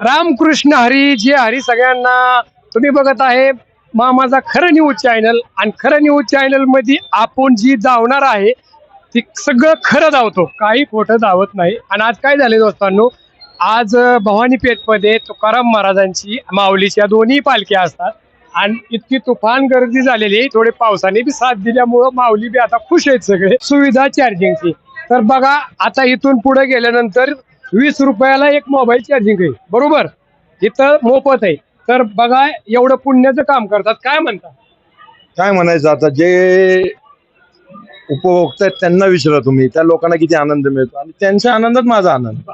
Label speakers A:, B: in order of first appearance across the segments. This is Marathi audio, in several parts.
A: रामकृष्ण हरी जे हरी सगळ्यांना. तुम्ही बघत आहे मामाचा खरं न्यूज चॅनल आणि खरं न्यूज चॅनल मध्ये आपण जी धावणार आहे ती सगळं खरं धावतो, काही खोटं धावत नाही. आणि आज काय झाले दोस्तांनो, आज भवानी पेठमध्ये तुकाराम महाराजांची माऊलीच्या दोन्ही पालख्या असतात आणि इतकी तुफान गर्दी झालेली आहे. थोडे पावसाने बी साथ दिल्यामुळं माऊली बी आता खुश आहेत सगळे. सुविधा चार्जिंगची तर बघा, आता इथून पुढे गेल्यानंतर 20 रुपयाला एक मोबाईल चार्जिंग आहे, बरोबर, इथं मोफत आहे. तर बघा एवढं पुण्याचं काम करतात, काय म्हणतात?
B: काय म्हणायचं आता, जे उपभोक्ता आहेत त्यांना विचारा तुम्ही, त्या लोकांना किती आनंद मिळतो आणि त्यांच्या आनंदात माझा आनंद.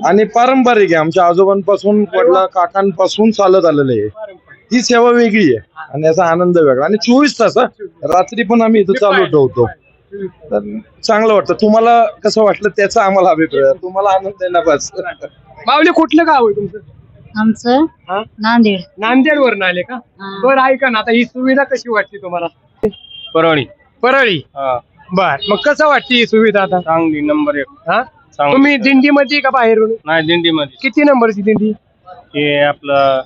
B: आणि पारंपरिक आहे, आमच्या आजोबांपासून वडला काकांपासून चालत आलेलं आहे. ही सेवा वेगळी आहे आणि याचा आनंद वेगळा. आणि 24 तास रात्री पण आम्ही इथं चालू ठेवतो. तर चांगलं वाटतं. तुम्हाला कसं वाटलं त्याचा आम्हाला अभिप्राय, तुम्हाला आनंद आहे ना बस.
A: माऊली कुठलं गाव आहे तुमचं?
C: आमचं
A: हा?
C: नांदेड.
A: नांदेड वरून आले का? बरं, ऐका ना, आता ही सुविधा कशी वाटते तुम्हाला?
D: परळी.
A: परळी. बर, मग कसं वाटते ही सुविधा आता?
D: चांगली, नंबर 1.
A: हा,
D: चांगली.
A: तुम्ही दिंडी मध्ये का बाहेरून?
D: नाही, दिंडी मध्ये.
A: किती नंबरची दिंडी?
D: हे आपलं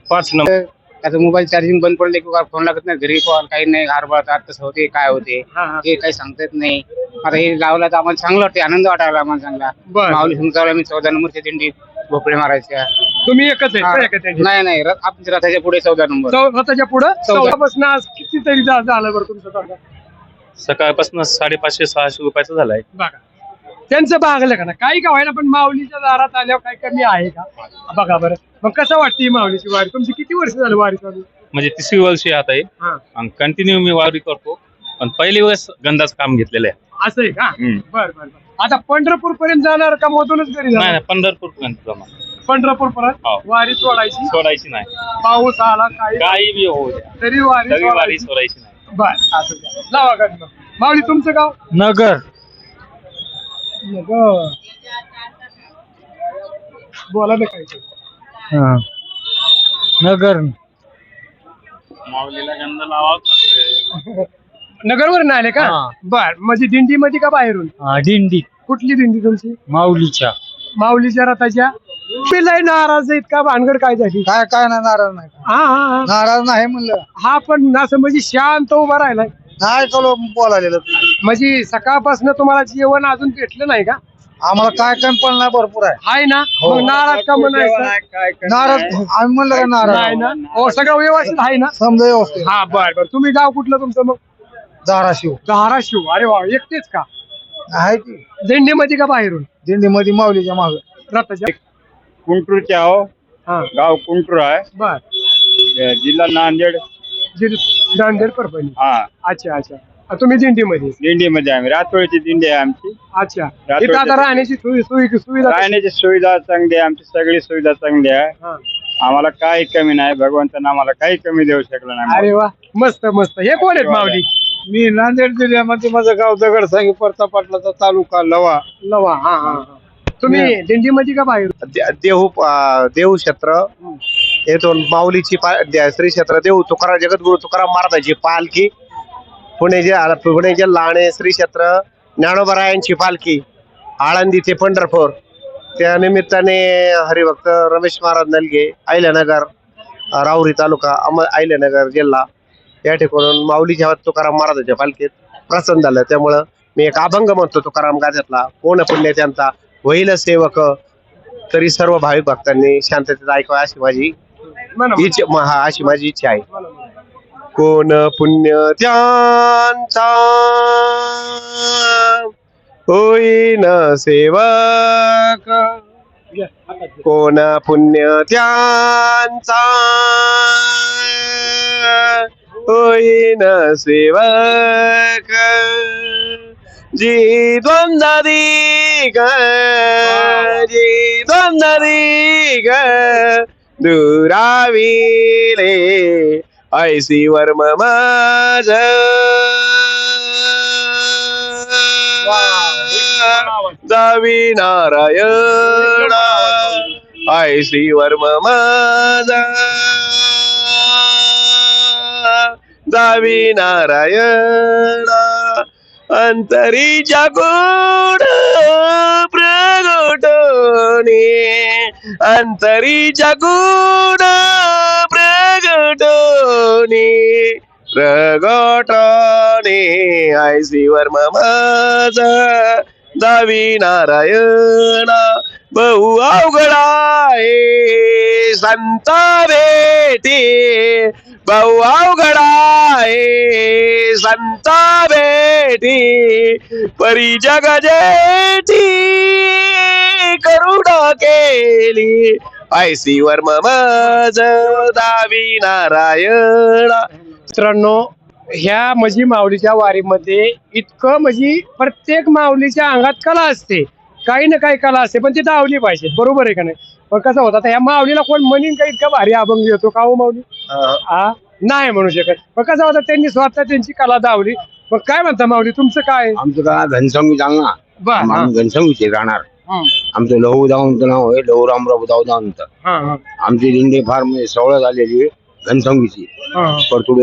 D: 5 नंबर.
E: त्याचं मोबाईल चार्जिंग बंद पडले किंवा फोन लागत नाही, घरी कॉल काही नाही, हरभळतात कसं होते काय होते हे काही सांगता येत नाही. आता हे लावलं तर आम्हाला चांगलं वाटते, आनंद वाटायला आम्हाला चांगला.
A: बरं.
E: माऊली समजावलं मी 14 नंबरच्या दिंडीत भोपळे मारायच्या.
A: तुम्ही एकच आहे का एका दिंडीत?
E: नाही नाही, आमच्या रथाच्या पुढे 14 नंबर.
A: रथाच्या पुढं 14 पासून आज कितीतरी झालं बरं तुमचं टाका?
D: सकाळपासून 550-600 रुपयाचं झालाय.
A: बघा, त्यांचं भागलं का ना, काही का व्हायला, पण माऊलीच्या दारात आल्यावर काही कमी आहे का? बघा बरं, मग कसं वाटते ही माऊलीची वारी? तुमची किती वर्ष झाली वारी चालू?
D: म्हणजे 30वी वर्षी आता आहे
A: हा,
D: आणि कंटिन्यू मी वारी करतो. पण पहिली वेळेस गंधाचं काम घेतलेलं आहे.
A: असं आहे का? बर बर. आता पंढरपूर पर्यंत जाणार का मधूनच घरी
D: नाही
A: जाणार?
D: नाही, पंढरपूर पर्यंत जमा.
A: पंढरपूर पर्यंत
D: हो.
A: वारी सोडायची,
D: सोडायची नाही.
A: पाऊस आला काही
D: बी होऊ द्या,
A: तरी वारी
D: तरी वारी
A: सोडायची.
D: सोडायची नाही.
A: बर, असं द्या. लावा गाडी. माऊली तुमचं गाव?
B: नगर.
A: बोला ना काय ते.
B: नगर.
D: माऊलीला गंध लावावंच लागते.
A: नगरवरून आले का?
B: हा.
A: बर, म्हणजे दिंडी मध्ये का बाहेरून?
B: दिंडी.
A: कुठली दिंडी तुमची?
B: माऊलीच्या.
A: माऊलीच्या रथाच्या. मी लय नाराज आहेत का? भानगड काय झाली?
B: काय काय नाही, नाराज नाही.
A: हा हा हा.
B: नाराज नाही म्हणलं.
A: हा, पण असं म्हणजे शांत उभा राहिलाय.
B: नाही चलो बोलायला.
A: म्हणजे सकाळपासून तुम्हाला जेवण अजून भेटलं नाही का?
B: आम्हाला काय कमी पण नाही, भरपूर आहे.
A: आहे ना, मग नाराज का म्हणायचं?
B: नाराज आम्ही म्हणलं का
A: नाही
B: नाराज
A: ना, हो सगळं व्यवस्थित आहे ना?
B: समजा व्यवस्थित.
A: हा, बर बर. तुम्ही गाव कुठलं तुमचं मग?
B: धाराशिव.
A: धाराशिव. अरे वा, एकटेच का?
B: आहे की
A: दिंडी मध्ये का बाहेरून?
B: दिंडी मध्ये माऊलीच्या माग.
A: रथाच्या.
D: कुंटूरचे आहो,
A: हा,
D: गाव कुंटूर आहे,
A: बर.
D: जिल्हा नांदेड.
A: नांदेड परभणी.
D: हा,
A: अच्छा अच्छा. तुम्ही दिंडी मध्ये?
D: दिंडीमध्ये आम्ही, रातोळीची दिंडी आहे आमची.
A: अच्छा. इथं आता राहण्याची सुविधा कशी?
D: राहण्याची सुविधा चांगली आहे, आमची सगळी सुविधा चांगली आहे.
A: हा.
D: आम्हाला काही कमी नाही, भगवंतांना आम्हाला काही कमी देऊ शकलं नाही.
A: अरे वा, मस्त मस्त. हे कोण आहेत माऊली?
B: मी नांदेड जिल्ह्यामध्ये, माझं गाव दगडसांगी, प्रताप पाटलाचा तालुका लवा.
A: लवा. हा हा हा. तुम्ही दिंडी मध्ये का बाहेर?
F: देऊ क्षेत्र येथून माऊलीची श्री क्षेत्र देऊ तुकाराम जगद्गुरु तुकाराम महाराजांची पालखी, पुणे जिल्हा आणि श्री क्षेत्र ज्ञानोबरायांची पालखी, आळंदी ते पंढरपूर. त्या निमित्ताने हरिभक्त रमेश महाराज नलगे, अहिल्यानगर, राहुरी तालुका, अहिल्यानगर जिल्हा या ठिकाणून माऊलीच्या तुकाराम महाराजांच्या पालखीत प्रसन्न झालं. त्यामुळं मी एक अभंग म्हणतो तुकाराम गाथ्यातला, कोण पुण्य त्यांचा होईल सेवक, तरी सर्व भाविक भक्तांनी शांततेत ऐकावं अशी माझी अशी माझी इच्छा आहे. कोण पुण्य त्यांचा होईन सेवक, कोण पुण्य त्यांचा होईन सेवक, जी द्वंद्व दिग दुराविले ऐसी वर्म माझ, जावी नारायण ऐसी वर्म माझ, जावी नारायण अंतरीच्या गोड प्रगटणे अंतरी जगून प्रगटोनी प्रगटणे आयसीवर ममज दावी नारायण बहु अवघडा आहे संत भेटी बहु अवघडा आहे संत भेटी परी जग जेठी करुणा केली आयसीवर ममज दावी नारायण.
A: मित्रांनो, ह्या म्हणजे माऊलीच्या वारीमध्ये इतकं म्हणजे प्रत्येक माऊलीच्या अंगात कला असते, काही ना काही कला असते, पण ती दावली पाहिजे. बरोबर आहे का नाही? पण कसं होतं आता ह्या माऊलीला कोण म्हणीन का इतका भारी अभंग येतो का हो माऊली? हा नाही म्हणू शकत. पण कसं होतं त्यांनी स्वतः त्यांची कला दावली. मग काय म्हणता माऊली, तुमचं काय?
C: आमचं का घनसंगी जालना.
A: बर
C: आम्ही घनसंगीचे राहणार. आमचं लहू दाऊंचं नाव आहे लहू रामराव दाऊदांत. आमची दिंडी फार म्हणजे सवळ झालेली आहे घनसंगीची. परतुड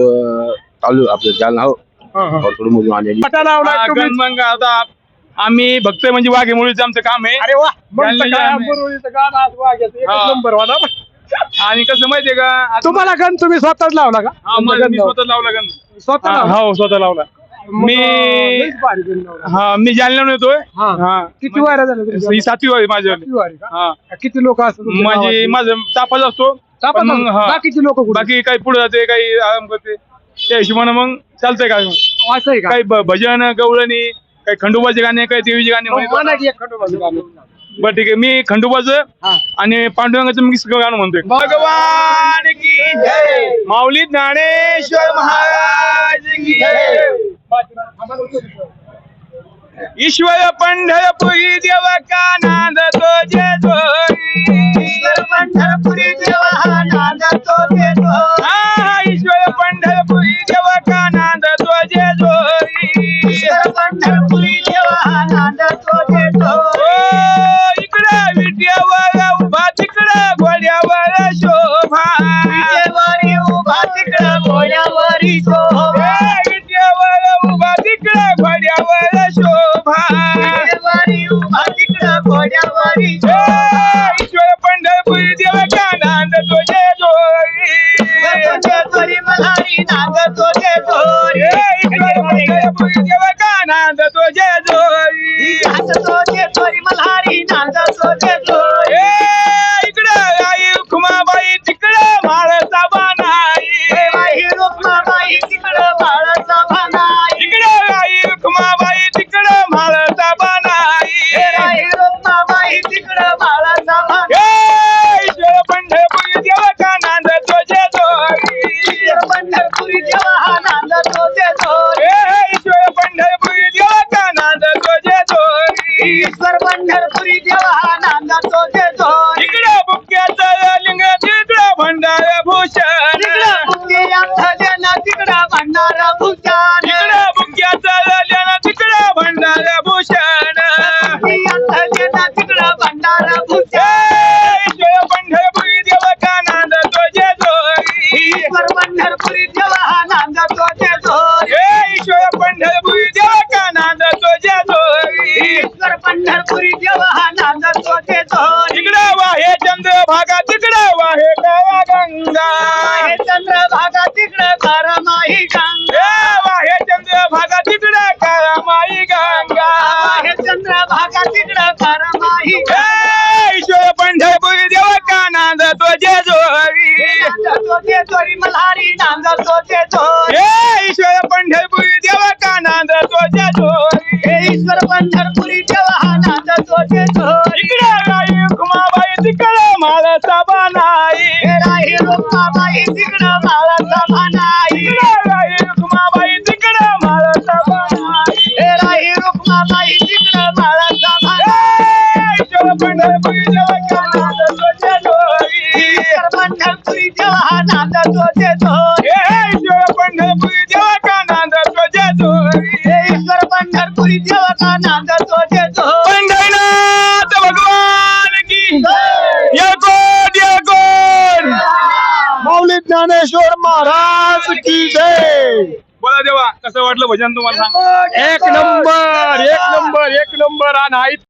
C: चालू आपलं जालना हो परतुड मधून आलेली.
A: मग
D: आता आम्ही भक्त म्हणजे वाघेमुळीचं आमचं काम आहे.
A: अरे वा, मग तर
D: जालन्याला
A: काय
D: आम्ही-
A: आंबोलीचं गाणं आज वाघ्याचं एकच
D: हा.
A: नंबर होता.
D: आणि कसं माहितीये का आता
A: तुम्हाला गण तुम्ही स्वतःच लावला का?
D: हा,
A: तुमचा
D: मी
A: गण लावला.
D: स्वतः लावला गण.
A: स्वतः लावला?
D: हो स्वतः लावला.
A: मग,
D: मी-
A: लईच भारी गण लावला.
D: हा मी जालन्याहून येतोय.
A: हा.
D: हा
A: किती वाऱ्या झाल्या तुमच्या?
D: ही 7वी वारी माझ्यावाली.
A: किती वारी का?
D: हा
A: किती लोक असतात तुमच्या
D: म्हणजे
A: गावात?
D: माझं तापाच असतो.
A: तापात
D: पण मग,
A: असतात?
D: हा.
A: बाकीची लोक
D: बाकी काही पुढे जाते काही आराम करते त्या हिशोबानं मग चालतंय काय
A: असं आहे का?
D: काही भजन गवळणी काही खंडोबाचे गाणे काही देवीचे गाणे
A: मग म्हणा
D: म्हणजे
A: की एक खंडोबाचं गाणं.
D: बरं ठीक आहे मी खंडोबाचं
A: हा.
D: आणि पांडुरंगाचं मी सगळं गाणं म्हणतोय. भगवान की जय माऊली ज्ञानेश्वर महाराज की जय ईश्वर पंढरपुरी देवा का नांद तो जय जोरी ईश्वर पंढरपुरी देवा हा नांद तो जय जोरी हा ईश्वर पंढरपुरी देवा का नांद तो जय जोरी ईश्वर पंढरपुरी देवा हा नांद तो जय जोरी इकडे विट्यावर उभा तिकडे घोड्यावर शोभा विट्यावर उभा तिकडे घोड्यावर शोभा विट्यावर उभा तिकडे घोड्यावर शोभा उभा तिकडे घोड्यावर ईश्वर पंढरपुरी देवा का नांद तो जय जोरी मल्हारी नांद तो जय जोरी ईश्वर पंढरपुरी देवा का नांद तो जय जोरी तो जय जोरी मल्हारी नांद तो जय जोरी इकडे आई रुक्माबाई तिकडे म्हाळसा बनाई रुक्माबाई तिकडे म्हाळसा बनाई इकडे आई रुक्माबाई तिकडे म्हाळसा बनाई रुक्माबाई तिकडे म्हाळसा बनाई ईश्वर पंढरपुरी देवा का नांद तो जय जोरी ईश्वर पंढरपुरी देवा हा नांद तो जय जोरी ईश्वर पंढरपुरी देवा का नांद तो जय जोरी ईश्वर पंढरपुरी देवा हा नांद तो जय जोरी इकडे बुक्क्याचं लिंग तिकडे भंडार भूषण इकडे बुक्क्याचं तिकडे भंडार भूषण इकडे बुक्क्याचं लिंग तिकडे भंडार भूषण तिकडे भंडार भूषण ईश्वर पंढरपुरी देवा का नांद तो जय जोरी ईश्वर पंढरपुरी देवा हा नांद तो जय जोरी ईश्वर पंढरपुरी देवा का नांद तो जय जोरी ईश्वर पंढरपुरी देवा हा नांद तो जय जोरी इकडे वाहे चंद्रभागा तिकडे वाहे काळा गंगा वाहे चंद्रभागा तिकडे काळामाई गंगा वाहे चंद्रभागा तिकडे काळामाई गंगा वाहे चंद्रभागा तिकडे काळामाई ईश्वर पंढरपुरी देवा का नांद तो जय जोरी तो जय जोरी मल्हारी नांद तो जय जोरी ईश्वर पंढरपुरी देवा का नांद तो जय जोरी ईश्वर पंढरपुरी देवा हा नांद तो जय जोरी इकडे राई रुक्माबाई तिकडे म्हाळसा बनाई राई रुक्माबाई तिकडे म्हाळसा बनाई इकडे राई रुक्माबाई तिकडे म्हाळसा बनाई राई रुक्माबाई तिकडे म्हाळसा बनाई ईश्वर पंढरपुरी देवा का नांद तो जय जोरी ईश्वर पंढरपुरी देवा हा नांद तो जय जोरी ईश्वर पंढरपुरी देवा का नांद तो जय जोरी ईश्वर पंढरपुरी देवा का नांद तो जय जोरी पंढरीनाथ भगवान की जय
B: माऊली ज्ञानेश्वर महाराज की जय.
D: बोला देवा कसं वाटलं भजन तुम्हाला सांग
A: एक नंबर एक नंबर एक नंबर. आणि